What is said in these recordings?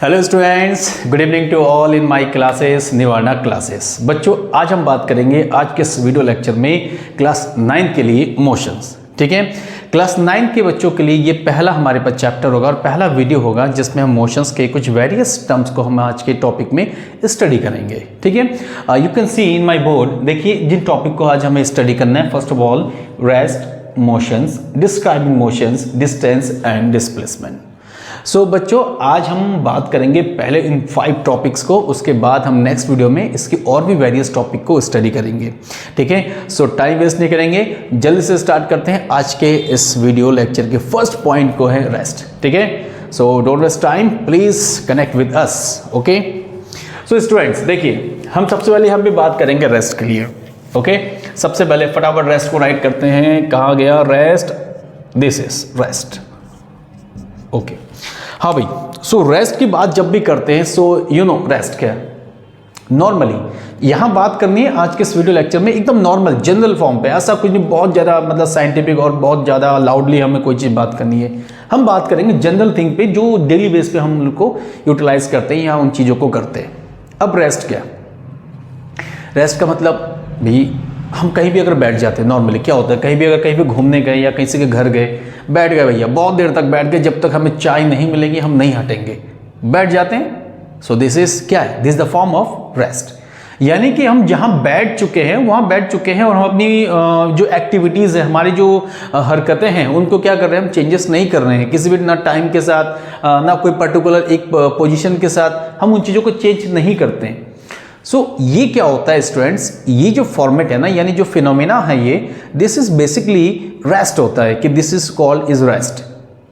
Hello students, good evening to all in my classes Nivana classes. बच्चों, आज हम बात करेंगे आज के इस वीडियो लेक्चर में क्लास 9 के लिए मोशंस। ठीक है, क्लास 9 के बच्चों के लिए ये पहला हमारे पास चैप्टर होगा और पहला वीडियो होगा जिसमें हम मोशंस के कुछ वेरियस टर्म्स को हम आज के टॉपिक में स्टडी करेंगे। ठीक है, you can see in my board. देखिए जिन टॉपिक को आज हमें स्टडी करना है, first of all rest, motions, describing motions, distance and displacement. सो बच्चों, आज हम बात करेंगे पहले इन 5 टॉपिक्स को, उसके बाद हम नेक्स्ट वीडियो में इसकी और भी वेरियस टॉपिक को स्टडी करेंगे। ठीक है, सो टाइम वेस्ट नहीं करेंगे, जल्दी से स्टार्ट करते हैं। आज के इस वीडियो लेक्चर के फर्स्ट पॉइंट को है रेस्ट। ठीक है, so don't waste time, please connect with us. Okay, so students देखिए, हम सबसे पहले यहाँ पे बात करेंगे रेस्ट के लिए। ओके, सबसे पहले फटाफट रेस्ट को राइट करते हैं। कहाँ गया rest? This is rest. Okay, हाँ भाई, सो रेस्ट की बात जब भी करते हैं, सो यू नो रेस्ट क्या है। नॉर्मली यहाँ बात करनी है आज के इस वीडियो लेक्चर में एकदम नॉर्मल जनरल फॉर्म पे, ऐसा कुछ नहीं बहुत ज़्यादा मतलब साइंटिफिक और बहुत ज़्यादा लाउडली हमें कोई चीज़ बात करनी है। हम बात करेंगे जनरल थिंग पे जो डेली बेस पे हम उनको यूटिलाइज करते हैं या उन चीज़ों को करते हैं। अब रेस्ट क्या? रेस्ट का मतलब भी हम कहीं भी अगर बैठ जाते हैं, नॉर्मली क्या होता है, कहीं भी अगर कहीं भी घूमने गए या किसी के घर गए, बैठ गए भैया, बहुत देर तक बैठ गए, जब तक हमें चाय नहीं मिलेगी हम नहीं हटेंगे, बैठ जाते हैं। सो दिस इज क्या है? This the form of rest. यानी कि हम जहाँ बैठ चुके हैं वहाँ बैठ चुके हैं और हम अपनी जो एक्टिविटीज़ है, हमारी जो हरकतें हैं, उनको क्या कर रहे हैं, हम चेंजेस नहीं कर रहे हैं किसी भी, ना टाइम के साथ ना कोई पर्टिकुलर एक पोजीशन के साथ, हम उन चीज़ों को चेंज नहीं करते हैं। सो ये क्या होता है स्टूडेंट्स, ये जो फॉर्मेट है ना, यानी जो फिनोमेना है ये, दिस इज बेसिकली रेस्ट होता है कि this is called is rest.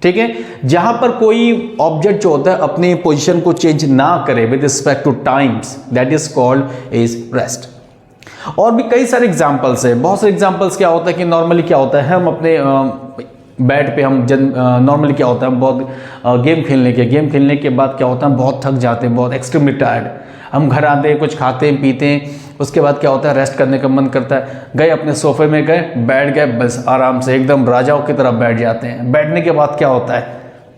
ठीक है, जहां पर कोई ऑब्जेक्ट जो होता है अपने पोजीशन को चेंज ना करे with respect two times, that is called is rest. और भी कई सारे एग्जांपल्स है, बहुत सारे एग्जांपल्स। क्या होता है कि नॉर्मली क्या होता है, हम अपने बेड पे हम नॉर्मली क्या होता है, हम बहुत गेम खेलने के बाद क्या होता है, हम बहुत थक जाते हैं, बहुत एक्सट्रीमली टायर्ड। हम घर आते हैं, कुछ खाते हैं पीते हैं, उसके बाद क्या होता है, रेस्ट करने का मन करता है, गए अपने सोफे में गए, बैठ गए, बस आराम से एकदम राजाओं की तरह बैठ जाते हैं। बैठने के बाद क्या होता है,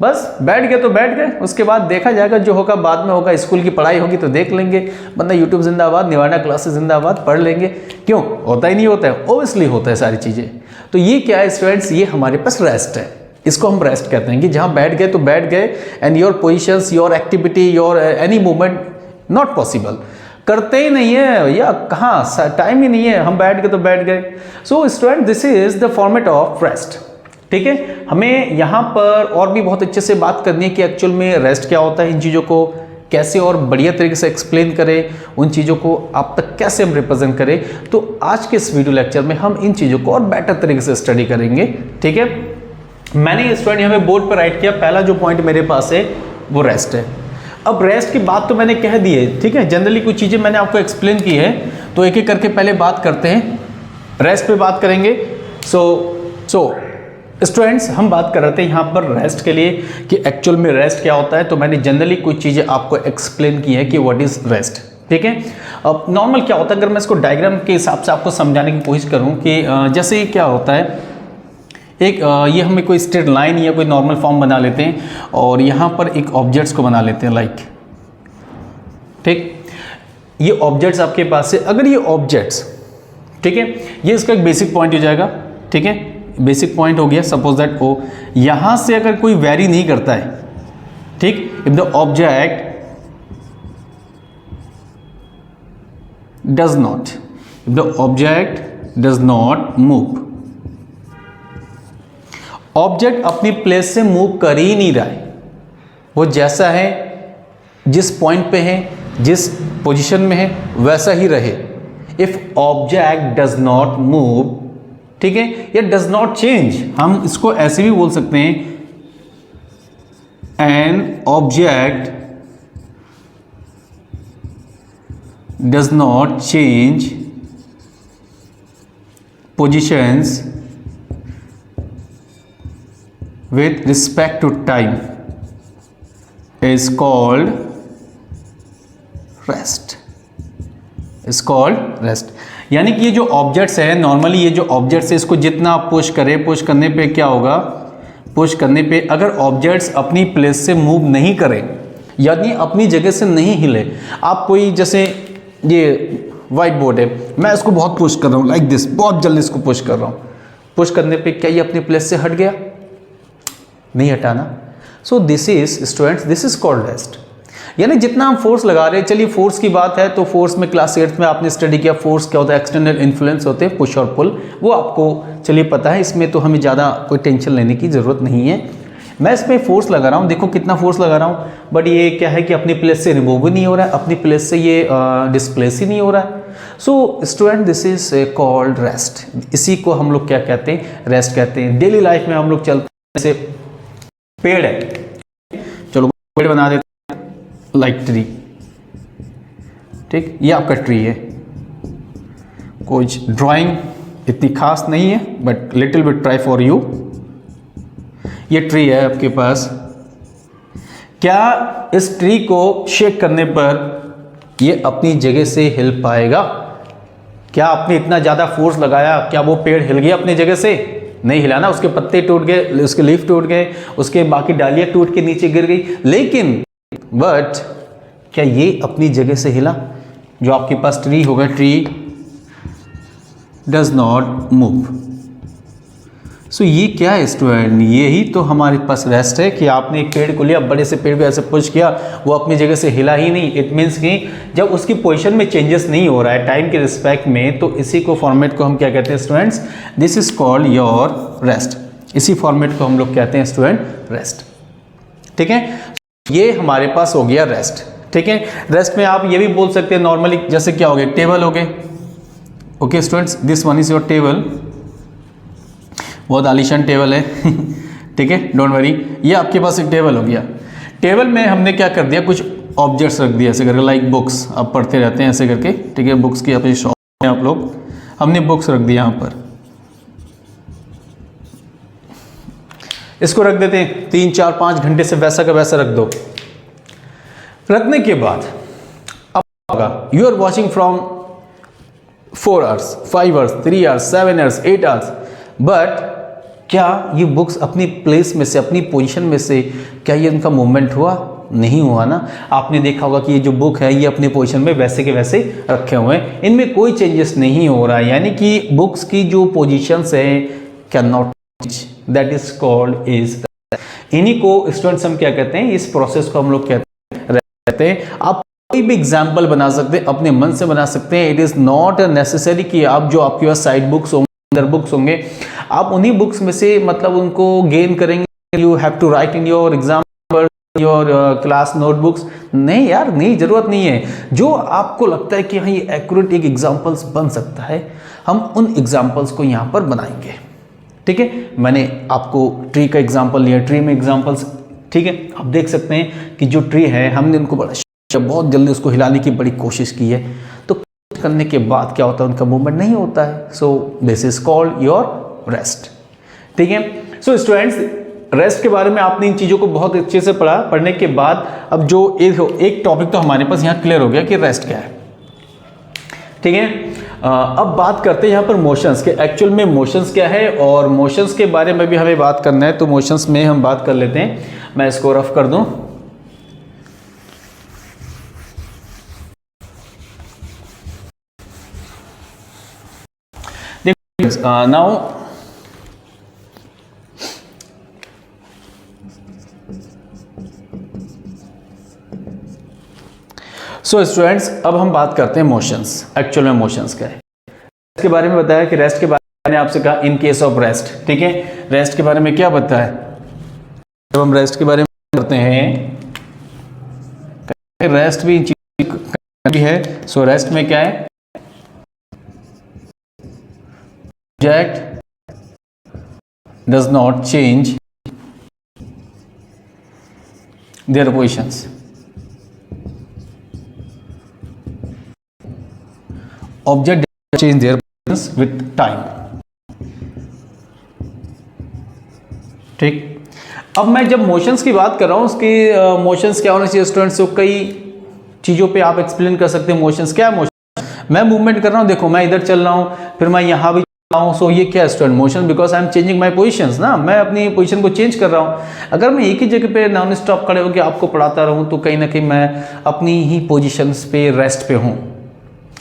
बस बैठ गए तो बैठ गए, उसके बाद देखा जाएगा, जो होगा बाद में होगा। स्कूल की पढ़ाई होगी तो देख लेंगे, वरना यूट्यूब जिंदाबाद, निवाना क्लासेस जिंदाबाद, पढ़ लेंगे। क्यों होता ही नहीं होता है? ओबियसली होता है सारी चीज़ें। तो ये क्या है स्टूडेंट्स, ये हमारे पास रेस्ट है। इसको हम रेस्ट कहते हैं कि जहाँ बैठ गए तो बैठ गए, and your positions, your activity, your any movement not possible, करते ही नहीं है भैया, कहाँ टाइम ही नहीं है, हम बैठ गए तो बैठ गए। So student, this is the format of rest. ठीक है, हमें यहाँ पर और भी बहुत अच्छे से बात करनी है कि एक्चुअल में रेस्ट क्या होता है, इन चीज़ों को कैसे और बढ़िया तरीके से एक्सप्लेन करें, उन चीज़ों को आप तक कैसे हम रिप्रेजेंट करें। तो आज के इस वीडियो लेक्चर में हम इन चीज़ों को और बेटर तरीके से स्टडी करेंगे। ठीक है, मैंने स्टूडेंट यहाँ पे बोर्ड पर राइट किया, पहला जो पॉइंट मेरे पास है वो रेस्ट है। अब रेस्ट की बात तो मैंने कह दी है, ठीक है, जनरली कुछ चीज़ें मैंने आपको एक्सप्लेन की है, तो एक एक करके पहले बात करते हैं, रेस्ट पे बात करेंगे। सो स्टूडेंट्स, हम बात कर रहे थे यहाँ पर रेस्ट के लिए कि एक्चुअल में रेस्ट क्या होता है। तो मैंने जनरली कुछ चीज़ें आपको एक्सप्लेन की है कि व्हाट इज़ रेस्ट। ठीक है, अब नॉर्मल क्या होता है, अगर मैं इसको डायग्राम के हिसाब से आपको समझाने की कोशिश करूँ कि जैसे क्या होता है, एक ये हमें कोई स्ट्रेट लाइन या कोई नॉर्मल फॉर्म बना लेते हैं और यहाँ पर एक ऑब्जेक्ट्स को बना लेते हैं लाइक। ठीक, ये ऑब्जेक्ट्स आपके पास है, अगर ये ऑब्जेक्ट्स, ठीक है, ये इसका एक बेसिक पॉइंट हो जाएगा। ठीक है, बेसिक पॉइंट हो गया, सपोज दैट ओ, यहाँ से अगर कोई वेरी नहीं करता है, ठीक, if the object does not, if the object does not move, object अपनी प्लेस से मूव कर ही नहीं रहा है, वो जैसा है, जिस पॉइंट पे है, जिस पोजीशन में है, वैसा ही रहे। If object does not move, ठीक है, या डज नॉट चेंज, हम इसको ऐसे भी बोल सकते हैं, an object does not change positions with respect to time is called rest, is called rest। यानी कि ये जो ऑब्जेक्ट्स है, नॉर्मली ये जो ऑब्जेक्ट्स है, इसको जितना आप पुश करें, पुश करने पे क्या होगा, पुश करने पे अगर ऑब्जेक्ट्स अपनी प्लेस से मूव नहीं करें, यानी अपनी जगह से नहीं हिले। आप कोई जैसे ये व्हाइट बोर्ड है, मैं इसको बहुत पुश कर रहा हूँ लाइक दिस, बहुत जल्दी इसको पुश कर रहा हूँ, पुश करने पे क्या ये अपने प्लेस से हट गया? नहीं हटाना। सो this is students, this is called rest. यानी जितना हम फोर्स लगा रहे हैं, चलिए फोर्स की बात है तो फोर्स में क्लास 8 में आपने स्टडी किया, फोर्स क्या होता है, एक्सटर्नल इन्फ्लुएंस होते हैं, पुश और पुल, वो आपको चलिए पता है, इसमें तो हमें ज़्यादा कोई टेंशन लेने की ज़रूरत नहीं है। मैं इसमें फोर्स लगा रहा हूँ, देखो कितना फोर्स लगा रहा हूँ, बट ये क्या है कि अपनी प्लेस से रिमूव भी नहीं हो रहा है, अपनी प्लेस से ये डिस्प्लेस ही नहीं हो रहा है। So student this is called rest. इसी को हम लोग क्या कहते हैं, रेस्ट कहते हैं। डेली लाइफ में हम लोग चलते हैं, जैसे पेड़ है, चलो पेड़ बना देते हैं लाइक ट्री, ठीक, ये आपका ट्री है, कुछ ड्राइंग इतनी खास नहीं है but little bit try for you. ये ट्री है आपके पास, क्या इस ट्री को शेक करने पर ये अपनी जगह से हिल पाएगा? क्या आपने इतना ज़्यादा फोर्स लगाया, क्या वो पेड़ हिल गया अपनी जगह से? नहीं हिला ना, उसके पत्ते टूट गए, उसके लीफ टूट गए, उसके बाकी डालियाँ टूट के नीचे गिर गई, लेकिन बट क्या ये अपनी जगह से हिला? जो आपके पास ट्री होगा, ट्री डज नॉट मूव। सो ये क्या है स्टूडेंट, यही तो हमारे पास रेस्ट है कि आपने एक पेड़ को लिया, बड़े से पेड़ को ऐसे पुश किया, वो अपनी जगह से हिला ही नहीं। इट मीन्स कि जब उसकी पोजीशन में चेंजेस नहीं हो रहा है टाइम के रिस्पेक्ट में, तो इसी को फॉर्मेट को हम क्या कहते हैं students, this is called your rest. इसी फॉर्मेट को हम लोग कहते हैं स्टूडेंट रेस्ट, ठीक है। ये हमारे पास हो गया रेस्ट, ठीक है। रेस्ट में आप ये भी बोल सकते हैं नॉर्मली, जैसे क्या हो गया, टेबल हो गए, okay students, this one is your table, बहुत आलीशान टेबल है ठीक है, डोंट वरी, ये आपके पास एक टेबल हो गया। टेबल में हमने क्या कर दिया, कुछ ऑब्जेक्ट्स रख दिया ऐसे करके, लाइक बुक्स, आप पढ़ते रहते हैं ऐसे करके, ठीक है, बुक्स की अपनी शॉप में आप लोग, हमने बुक्स रख दिया यहाँ पर, इसको रख देते हैं 3 4 5 घंटे से वैसा का वैसा रख दो। रखने के बाद अब होगा, you are watching from 4 hours 5 hours 3 hours 7 hours 8 hours, but क्या ये बुक्स अपनी प्लेस में से, अपनी पोजीशन में से, क्या ये उनका मूवमेंट हुआ? नहीं हुआ ना। आपने देखा होगा कि ये जो बुक है ये अपनी पोजीशन में वैसे के वैसे रखे हुए हैं, इनमें कोई चेंजेस नहीं हो रहा है, यानी कि बुक्स की जो पोजीशंस है can not change, that is called is. इन्हीं को स्टूडेंट्स हम क्या कहते हैं, इस प्रोसेस को हम लोग कहते हैं। आप कोई भी एग्जाम्पल बना सकते हैं, अपने मन से बना सकते हैं। इट इज नॉट नेसेसरी कि आप जो आपके पास साइड बुक्स होंगे, अंदर बुक्स होंगे, आप उन्हीं बुक्स में से मतलब उनको गेन करेंगे। You have to write in your exam your class notebooks, नहीं यार, नहीं, जरूरत नहीं है। जो आपको लगता है कि हाँ ये एक्यूरेट एक एग्जाम्पल्स बन सकता है, हम उन एग्जाम्पल्स को यहाँ पर बनाएंगे, ठीक है। मैंने आपको ट्री का एग्जाम्पल लिया, ट्री में एग्जाम्पल्स, ठीक है, आप देख सकते हैं कि जो ट्री है हमने उनको बड़ा बहुत जल्दी उसको हिलाने की बड़ी कोशिश की है, तो करने के बाद क्या होता है, उनका मूवमेंट नहीं होता है। सो this is called your rest, ठीक है। सो स्टूडेंट्स, रेस्ट के बारे में आपने इन चीज़ों को बहुत अच्छे से पढ़ा। पढ़ने के बाद अब जो एक टॉपिक तो हमारे पास यहाँ क्लियर हो गया कि रेस्ट क्या है, ठीक है। अब बात करते हैं यहाँ पर मोशंस के, एक्चुअल में मोशंस क्या है, और मोशंस के बारे में भी हमें बात करना है, तो मोशंस में हम बात कर लेते हैं। मैं इसको रफ कर दूं, नाउ सो स्टूडेंट्स, अब हम बात करते हैं मोशंस। एक्चुअल में मोशंस क्या है, इसके बारे में बताया कि रेस्ट के बारे में मैंने आपसे कहा इन केस ऑफ रेस्ट, ठीक है। रेस्ट के बारे में क्या बताया है, जब हम रेस्ट के बारे में करते हैं, रेस्ट भी है। सो रेस्ट में क्या है, object does not change their positions. Object does not change their positions with time. ठीक। अब मैं जब मोशंस की बात कर रहा हूं, उसकी मोशंस क्या होना चाहिए स्टूडेंट्स, तो कई चीजों पे आप एक्सप्लेन कर सकते हैं मोशंस क्या है। मोशन, मैं मूवमेंट कर रहा हूं, देखो मैं इधर चल रहा हूं, फिर मैं यहां भी सो ये क्या student motion, because I am changing my positions ना, मैं अपनी पोजीशन को चेंज कर रहा हूँ। अगर मैं एक ही जगह पे नॉन स्टॉप खड़े होकर आपको पढ़ाता रहूँ तो कहीं ना कहीं मैं अपनी ही पोजीशंस पे रेस्ट पे हूँ।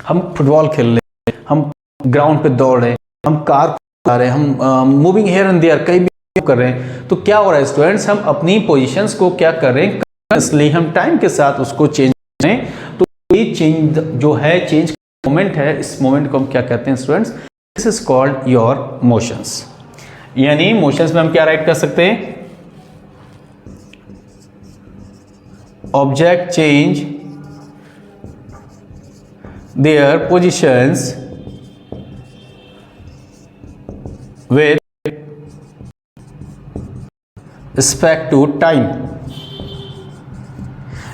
हम फुटबॉल खेल रहे हैं, हम ग्राउंड पे दौड़ रहे हैं, हम कार चला रहे हैं, हम मूविंग हेयर एंड देयर कहीं भी कर रहे हैं, तो क्या हो रहा है स्टूडेंट्स, हम अपनी पोजीशंस को क्या कर रहे हैं, इसलिए हम टाइम के साथ उसको चेंज करें। तो ये चेंज जो है, चेंज मोमेंट है, इस मोमेंट को हम क्या कहते हैं students, this is called your motions. यानी मोशंस में हम क्या राइट कर सकते हैं, object change their positions with respect to time।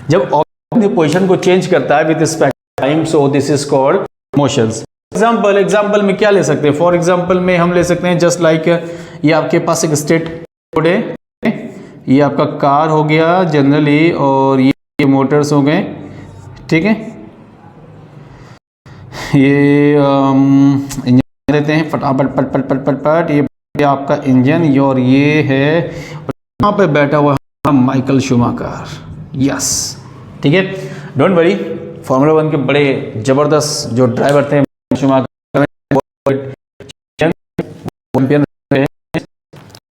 जब ऑब्जेक्ट अपनी पोजीशन को चेंज करता है with respect to time, so this is called motions. Example में क्या ले सकते हैं, फॉर एग्जांपल में हम ले सकते हैं जस्ट लाइक ये आपके पास एक स्टेट कोड है, ये आपका कार हो गया जनरली, और ये मोटर्स हो गए, ठीक है। ये इंजन देते हैं फटाफट पट पट पट पट पट, ये आपका इंजन, और ये है यहाँ पे बैठा हुआ माइकल शूमाकर, यस, ठीक है। डोंट वरी, फार्मूला 1 के बड़े जबरदस्त जो ड्राइवर थे शूमाकर,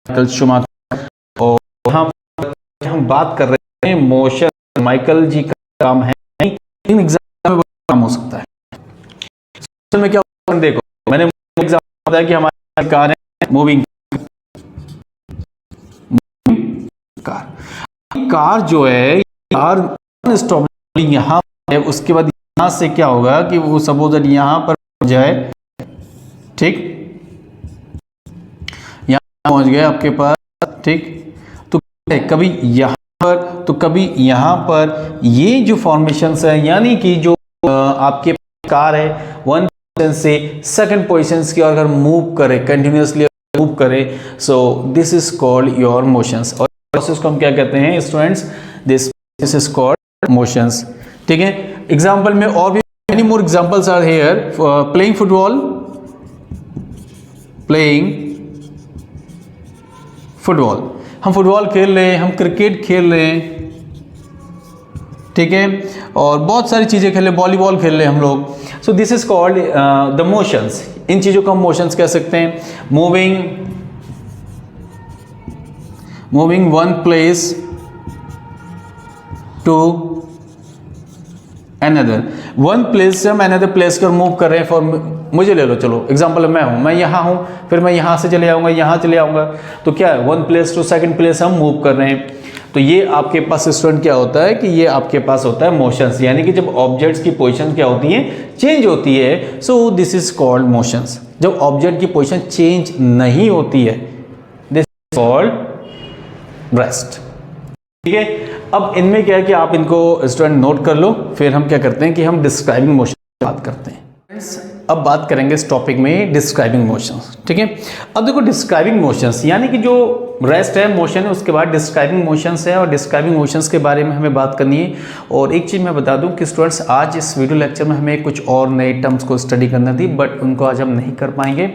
माइकल शूमाकर, और यहाँ हम बात कर रहे हैं मोशन, माइकल जी का काम है, इन एग्जाम में काम हो सकता है। में क्या देखो, मैंने एग्जाम्पल बताया कि हमारी कार है मूविंग कार जो है, कार स्टॉप यहाँ है, उसके बाद यहाँ से क्या होगा कि वो सपोज यहाँ पर पहुंच जाए, ठीक, यहाँ पहुंच गए आपके पास, ठीक, तो कभी यहाँ पर तो कभी यहाँ पर, ये जो फॉर्मेशंस है, यानी कि जो आपके कार है वन से सेकंड पोजीशन की और अगर मूव करे, कंटिन्यूअसली मूव करे, so this is called your motions. और प्रोसेस को हम क्या कहते हैं students, this is called motions, ठीक है। एग्जांपल में और भी many more examples are here, playing football, हम फुटबॉल खेल रहे हैं, हम क्रिकेट खेल रहे हैं, ठीक है, और बहुत सारी चीजें खेल रहे, वॉलीबॉल खेल रहे हैं हम लोग। So this is called the motions. इन चीजों को हम मोशंस कह सकते हैं। Moving one place to another, one place से हम अनदर प्लेस पर मूव कर रहे हैं। फॉर मुझे ले लो, चलो एग्जांपल मैं यहाँ हूँ, फिर मैं यहाँ से चले आऊँगा, यहाँ चले आऊँगा, तो क्या है, one place to second place हम मूव कर रहे हैं। तो ये आपके पास स्टूडेंट क्या होता है कि ये आपके पास होता है मोशंस, यानी कि जब ऑब्जेक्ट्स की पोजीशन क्या होती है, चेंज होती है, सो दिस इज कॉल्ड मोशंस। जब ऑब्जेक्ट की पोजीशन चेंज नहीं होती है, दिस इज कॉल्ड रेस्ट, ठीक है। अब इनमें क्या है कि आप इनको स्टूडेंट नोट कर लो, फिर हम क्या करते हैं कि हम डिस्क्राइबिंग मोशन की बात करते हैं। अब बात करेंगे इस टॉपिक में डिस्क्राइबिंग मोशंस, ठीक है। अब देखो डिस्क्राइबिंग मोशंस यानी कि जो रेस्ट है, मोशन है, उसके बाद डिस्क्राइबिंग मोशंस है, और डिस्क्राइबिंग मोशंस के बारे में हमें बात करनी है। और एक चीज़ मैं बता दूं कि स्टूडेंट्स आज इस वीडियो लेक्चर में हमें कुछ और नए टर्म्स को स्टडी करना थी, बट उनको आज हम नहीं कर पाएंगे,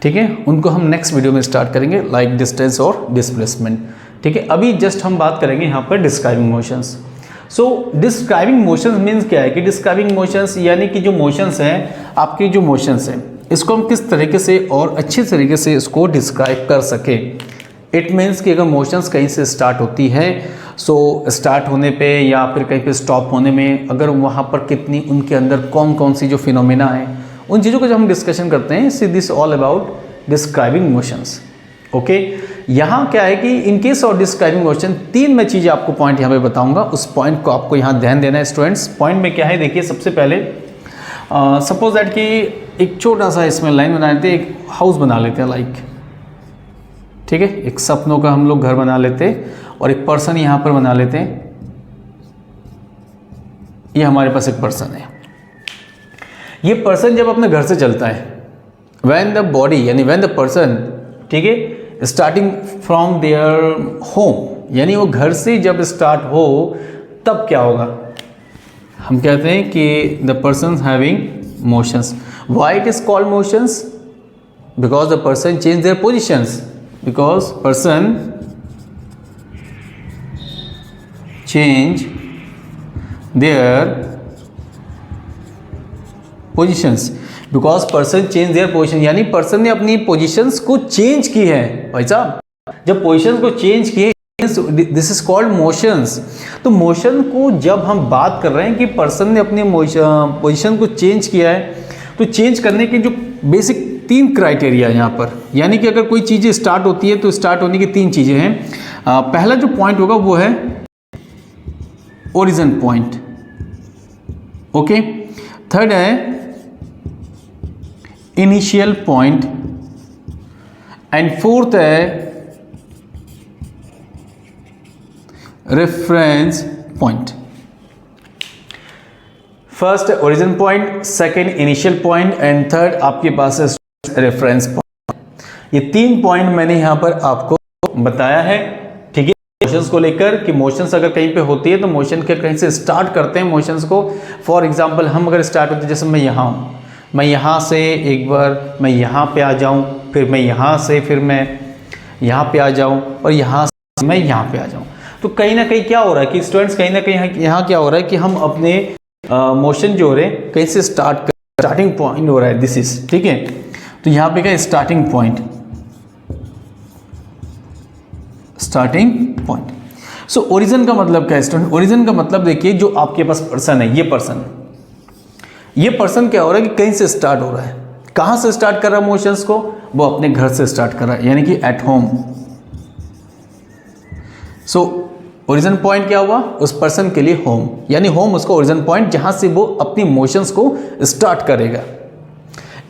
ठीक है। उनको हम नेक्स्ट वीडियो में स्टार्ट करेंगे, लाइक डिस्टेंस और डिस्प्लेसमेंट, ठीक है। अभी जस्ट हम बात करेंगे यहाँ पर डिस्क्राइबिंग मोशंस। सो डिस्क्राइबिंग मोशंस मीन्स क्या है कि डिस्क्राइबिंग मोशंस यानी कि जो मोशंस हैं, आपके जो मोशंस हैं, इसको हम किस तरीके से और अच्छे तरीके से इसको डिस्क्राइब कर सकें। इट मीन्स कि अगर मोशंस कहीं से स्टार्ट होती है, सो स्टार्ट होने पे या फिर कहीं पे स्टॉप होने में, अगर वहाँ पर कितनी, उनके अंदर कौन कौन सी जो फिनोमेना है, उन चीज़ों को जब हम डिस्कशन करते हैं, see this all about describing motions, okay. यहाँ क्या है कि in case of describing motion, तीन मैं चीज़ें आपको पॉइंट यहाँ पे बताऊंगा, उस पॉइंट को आपको यहाँ ध्यान देना है स्टूडेंट्स। पॉइंट में क्या है, देखिए सबसे पहले सपोज दैट कि एक छोटा सा इसमें लाइन बना लेते हैं, एक हाउस बना लेते हैं लाइक, ठीक है, एक सपनों का हम लोग घर बना लेते हैं, और एक पर्सन यहाँ पर बना लेते हैं। ये हमारे पास एक पर्सन है। ये पर्सन जब अपने घर से चलता है, व्हेन द बॉडी यानी व्हेन द पर्सन, ठीक है, स्टार्टिंग फ्रॉम देयर होम, यानी वो घर से जब स्टार्ट हो तब क्या होगा, हम कहते हैं कि the person having motions. Why it is called motions, because the person change their positions, because person change their positions, because person change their position, यानी पर्सन ने अपनी पोजिशंस को चेंज की है। भाई साहब जब पोजिशन को चेंज किए, दिस इज कॉल्ड मोशंस। तो मोशन को जब हम बात कर रहे हैं कि पर्सन ने अपनी पोजिशन को चेंज किया है, तो चेंज करने के जो बेसिक 3 क्राइटेरिया यहाँ पर, यानी कि अगर कोई चीज़ स्टार्ट होती है तो स्टार्ट होने की 3 चीज़ें हैं। पहला जो पॉइंट होगा वो है ओरिजिन पॉइंट, ओके। थर्ड है इनिशियल पॉइंट, एंड फोर्थ है reference point. First origin point, second initial point, and third आपके पास है रेफरेंस पॉइंट। ये 3 पॉइंट मैंने यहां पर आपको बताया है, ठीक है, मोशंस को लेकर कि मोशंस अगर कहीं पे होती है तो मोशन के कहीं से स्टार्ट करते हैं मोशंस को। फॉर एग्जांपल हम अगर स्टार्ट होते हैं, जैसे मैं यहाँ हूँ, मैं यहाँ से एक बार मैं यहाँ पे आ जाऊँ, फिर मैं यहाँ से फिर मैं यहाँ पे आ जाऊँ, और यहाँ से मैं यहाँ पे आ जाऊँ, तो कहीं ना कहीं क्या हो रहा है कि स्टूडेंट्स कहीं ना कहीं यहाँ क्या हो रहा है कि हम अपने मोशन जो हो रहे हैं कहीं से स्टार्टिंग पॉइंट हो रहा है, दिस इज, ठीक है। तो यहाँ पे क्या starting point, starting point. So origin का मतलब क्या है स्टूडेंट? ओरिजिन का मतलब देखिए, जो आपके पास पर्सन है, ये पर्सन क्या हो रहा है कि कहीं से स्टार्ट हो रहा है। कहाँ से स्टार्ट कर रहा है मोशंस को? वो अपने घर से स्टार्ट कर रहा है, यानी कि at home. So origin point क्या हुआ उस पर्सन के लिए? होम, यानी होम उसका ओरिजिन पॉइंट, जहां से वो अपनी मोशंस को स्टार्ट करेगा।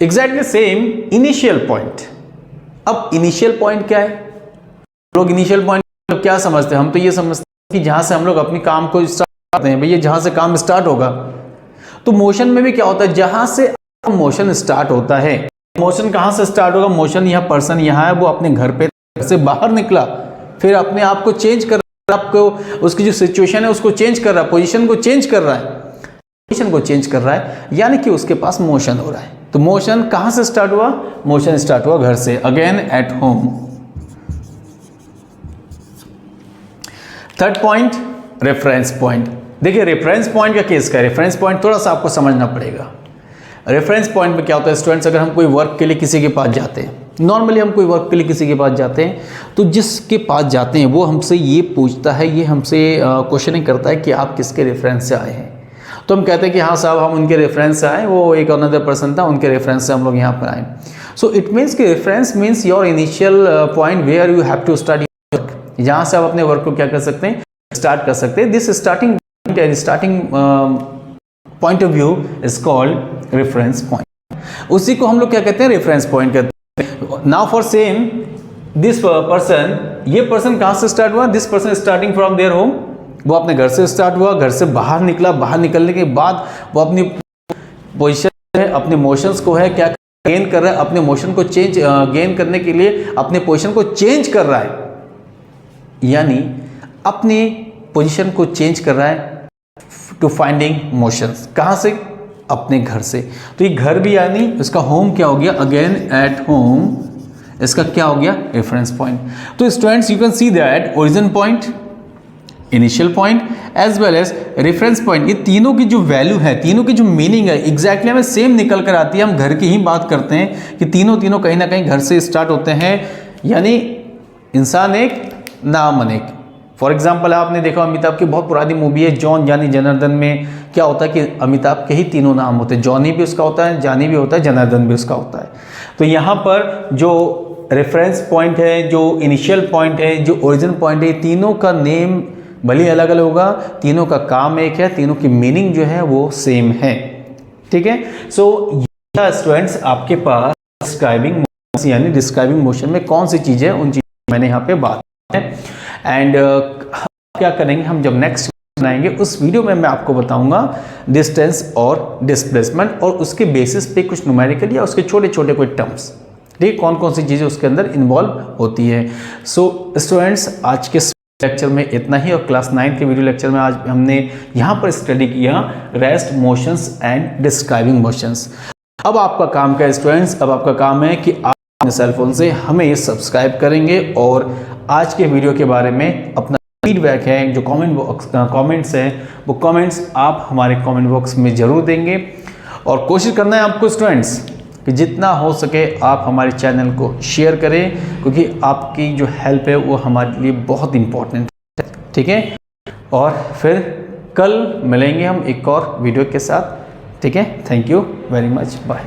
Exactly same initial point. अब इनिशियल पॉइंट क्या है? लोग इनिशियल पॉइंट क्या समझते हैं? हम तो ये समझते हैं कि जहां से हम लोग अपनी काम को स्टार्ट करते हैं, भैया जहां से काम स्टार्ट होगा। तो मोशन में भी क्या होता है, जहां से मोशन स्टार्ट होता है, मोशन कहां से स्टार्ट होगा? मोशन यह पर्सन यहाँ है, वो अपने घर पे से बाहर निकला, फिर अपने आप को चेंज कर, आपको उसकी जो सिचुएशन है उसको चेंज कर रहा है, पोजीशन को चेंज कर रहा है, पोजीशन को चेंज कर रहा है, यानी कि उसके पास मोशन हो रहा है। तो मोशन कहां से स्टार्ट हुआ? मोशन स्टार्ट हुआ घर से, again at home. Third point reference point. देखिए रेफरेंस पॉइंट का केस क्या है? रेफरेंस पॉइंट थोड़ा सा आपको समझना पड़ेगा। रेफरेंस पॉइंट में क्या होता है स्टूडेंट्स, अगर हम कोई वर्क के लिए किसी के पास जाते हैं, नॉर्मली हम कोई वर्क के लिए किसी के पास जाते हैं, तो जिसके पास जाते हैं वो हमसे ये पूछता है, ये हमसे क्वेश्चनिंग करता है कि आप किसके रेफरेंस से आए हैं। तो हम कहते हैं कि हाँ साहब हम उनके रेफरेंस से आए, वो एक अनदर पर्सन था, उनके रेफरेंस से हम लोग यहाँ पर आए। सो इट मीन्स कि reference means your initial point where you have to start your work, जहाँ से आप अपने वर्क को क्या कर सकते हैं, स्टार्ट कर सकते हैं। This starting point of view is called reference point. उसी को हम लोग क्या कहते हैं? रेफरेंस पॉइंट कहते हैं। Now for same this person, ये पर्सन कहाँ से स्टार्ट हुआ? This person starting from their home, वो अपने घर से स्टार्ट हुआ, घर से बाहर निकला, बाहर निकलने के बाद वो अपनी पोजीशन है, अपने मोशंस को है क्या गेन कर रहा है, अपने मोशन को चेंज गेन करने के लिए अपने पोजीशन को चेंज कर रहा है, यानी अपनी पोजीशन को चेंज कर रहा है टू फाइंडिंग मोशंस। कहाँ से? अपने घर से। तो ये घर भी यानी इसका होम क्या हो गया? अगेन एट होम, इसका क्या हो गया? Reference point. तो students you can see that origin point, initial point as well as reference point, ये तीनों की जो वैल्यू है, तीनों की जो मीनिंग है एग्जैक्टली हमें सेम निकल कर आती है। हम घर की ही बात करते हैं कि तीनों कहीं ना कहीं घर से स्टार्ट होते हैं, यानी इंसान एक नाम अनेक। फॉर एग्जाम्पल आपने देखा अमिताभ की बहुत पुरानी मूवी है जॉन जानी जनार्दन, में क्या होता है कि अमिताभ के ही तीनों नाम होते हैं, जॉनी भी उसका होता है, जानी भी होता है, जनार्दन भी उसका होता है। तो यहाँ पर जो रेफरेंस पॉइंट है, जो इनिशियल पॉइंट है, जो ओरिजिन पॉइंट है, तीनों का नेम भले अलग अलग होगा, तीनों का काम एक है, तीनों की मीनिंग जो है वो सेम है। ठीक है। सो स्टूडेंट्स आपके पास डिस्क्राइबिंग मोशन, यानी डिस्क्राइबिंग मोशन में कौन सी चीज़ें, उन चीज़ों मैंने यहाँ पे बात है। एंड क्या करेंगे हम जब नेक्स्ट बनाएंगे उस वीडियो में मैं आपको बताऊंगा डिस्टेंस और डिस्प्लेसमेंट, और उसके बेसिस पे कुछ न्यूमेरिकल या उसके छोटे छोटे कोई टर्म्स, ठीक, कौन कौन सी चीज़ें उसके अंदर इन्वॉल्व होती है। सो स्टूडेंट्स आज के लेक्चर में इतना ही, और क्लास 9 के वीडियो लेक्चर में आज हमने यहाँ पर स्टडी किया rest motions and describing motions. अब आपका काम क्या है स्टूडेंट्स? अब आपका काम है कि अपने सेल फोन से हमें सब्सक्राइब करेंगे और आज के वीडियो के बारे में अपना फीडबैक है, जो कमेंट्स हैं, वो कमेंट्स आप हमारे कमेंट बॉक्स में ज़रूर देंगे। और कोशिश करना है आपको स्टूडेंट्स कि जितना हो सके आप हमारे चैनल को शेयर करें, क्योंकि आपकी जो हेल्प है वो हमारे लिए बहुत इम्पोर्टेंट है। ठीक है, और फिर कल मिलेंगे हम एक और वीडियो के साथ। ठीक है, thank you very much, bye.